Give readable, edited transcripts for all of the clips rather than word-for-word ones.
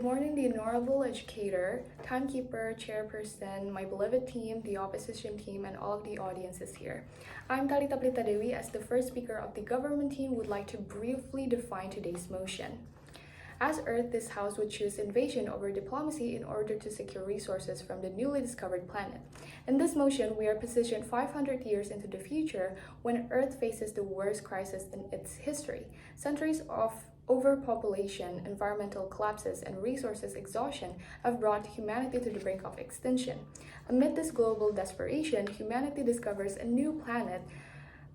morning, the honorable educator, timekeeper, chairperson, my beloved team, the opposition team, and all of the audiences here. I'm Tarita Pritadevii. As the first speaker of the government team, would like to briefly define today's motion. As Earth, this House would choose invasion over diplomacy in order to secure resources from the newly discovered planet. In this motion, we are positioned 500 years into the future when Earth faces the worst crisis in its history. Centuries of overpopulation, environmental collapses, and resources exhaustion have brought humanity to the brink of extinction. Amid this global desperation, humanity discovers a new planet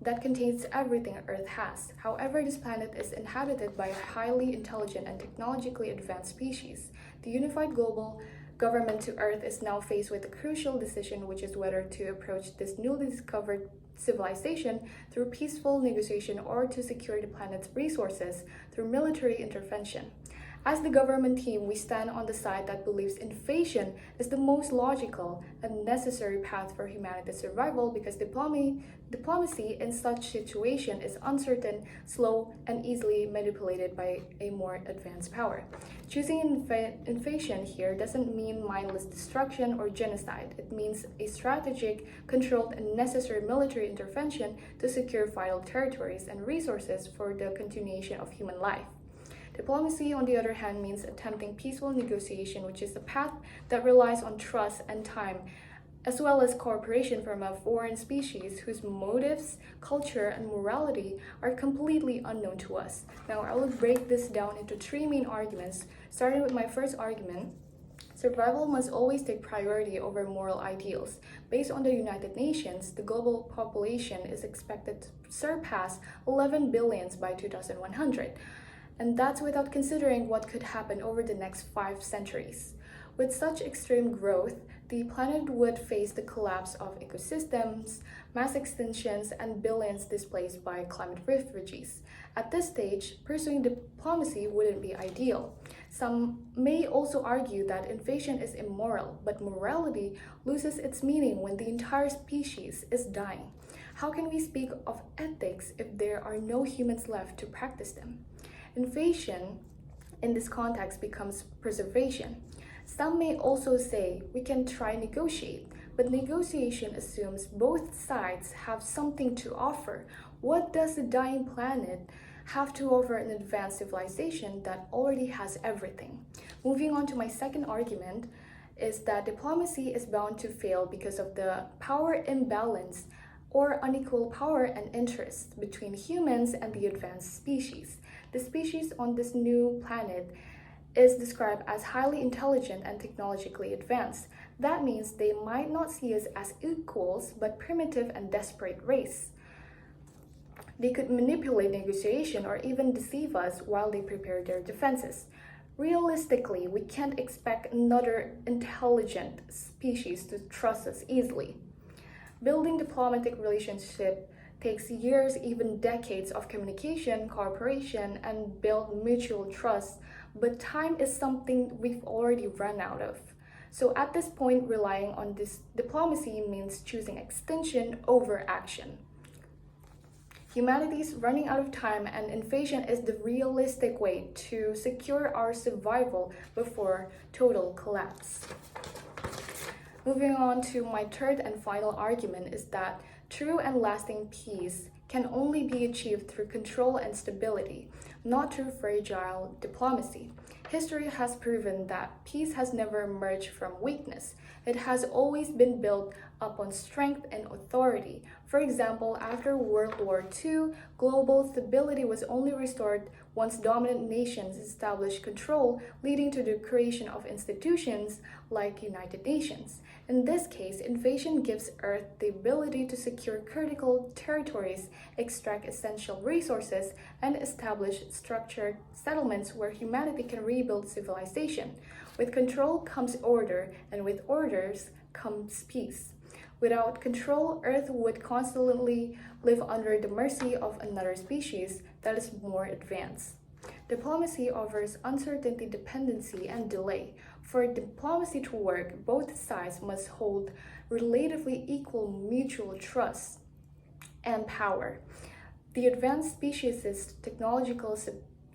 that contains everything Earth has. However, this planet is inhabited by a highly intelligent and technologically advanced species. The unified global government to Earth is now faced with a crucial decision, which is whether to approach this newly discovered civilization through peaceful negotiation or to secure the planet's resources through military intervention. As the government team, we stand on the side that believes invasion is the most logical and necessary path for humanity's survival because diplomacy in such situation is uncertain, slow, and easily manipulated by a more advanced power. Choosing invasion here doesn't mean mindless destruction or genocide. It means a strategic, controlled, and necessary military intervention to secure vital territories and resources for the continuation of human life. Diplomacy, on the other hand, means attempting peaceful negotiation, which is a path that relies on trust and time, as well as cooperation from a foreign species whose motives, culture, and morality are completely unknown to us. Now, I will break this down into three main arguments, starting with my first argument. Survival must always take priority over moral ideals. Based on the United Nations, the global population is expected to surpass 11 billion by 2100. And that's without considering what could happen over the next 5 centuries. With such extreme growth, the planet would face the collapse of ecosystems, mass extinctions, and billions displaced by climate refugees. At this stage, pursuing diplomacy wouldn't be ideal. Some may also argue that invasion is immoral, but morality loses its meaning when the entire species is dying. How can we speak of ethics if there are no humans left to practice them? Invasion, in this context, becomes preservation. Some may also say we can try negotiate, but negotiation assumes both sides have something to offer. What does the dying planet have to offer an advanced civilization that already has everything? Moving on to my second argument is that diplomacy is bound to fail because of the power imbalance or unequal power and interest between humans and the advanced species. The species on this new planet is described as highly intelligent and technologically advanced. That means they might not see us as equals, but primitive and desperate race. They could manipulate negotiation or even deceive us while they prepare their defenses. Realistically, we can't expect another intelligent species to trust us easily. Building diplomatic relationships takes years, even decades of communication, cooperation, and build mutual trust, but time is something we've already run out of. So at this point, relying on this diplomacy means choosing extinction over action. Humanity's running out of time, and invasion is the realistic way to secure our survival before total collapse. Moving on to my third and final argument is that true and lasting peace can only be achieved through control and stability, not through fragile diplomacy. History has proven that peace has never emerged from weakness. It has always been built upon strength and authority. For example, after World War II, global stability was only restored once dominant nations established control, leading to the creation of institutions like United Nations. In this case, invasion gives Earth the ability to secure critical territories, extract essential resources, and establish structured settlements where humanity can rebuild civilization. With control comes order, and with orders comes peace. Without control, Earth would constantly live under the mercy of another species that is more advanced. Diplomacy offers uncertainty, dependency, and delay. For diplomacy to work, both sides must hold relatively equal mutual trust and power. The advanced species' technological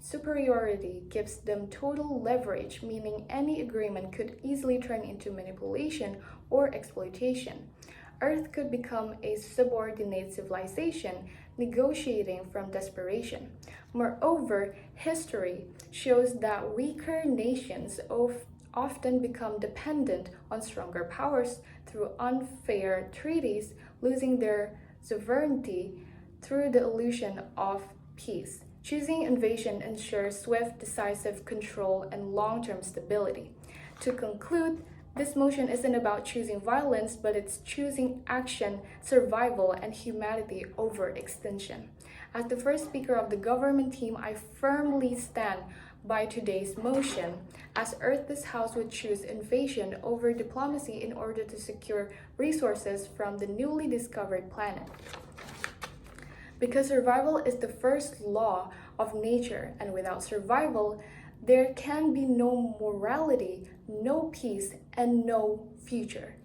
superiority gives them total leverage, meaning any agreement could easily turn into manipulation or exploitation. Earth could become a subordinate civilization, negotiating from desperation. Moreover, history shows that weaker nations often become dependent on stronger powers through unfair treaties, losing their sovereignty through the illusion of peace. Choosing invasion ensures swift, decisive control and long-term stability. To conclude, this motion isn't about choosing violence, but it's choosing action, survival, and humanity over extinction. As the first speaker of the government team, I firmly stand by today's motion. As Earth, this House would choose invasion over diplomacy in order to secure resources from the newly discovered planet. Because survival is the first law of nature, and without survival, there can be no morality, no peace, and no future.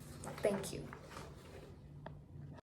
Thank you.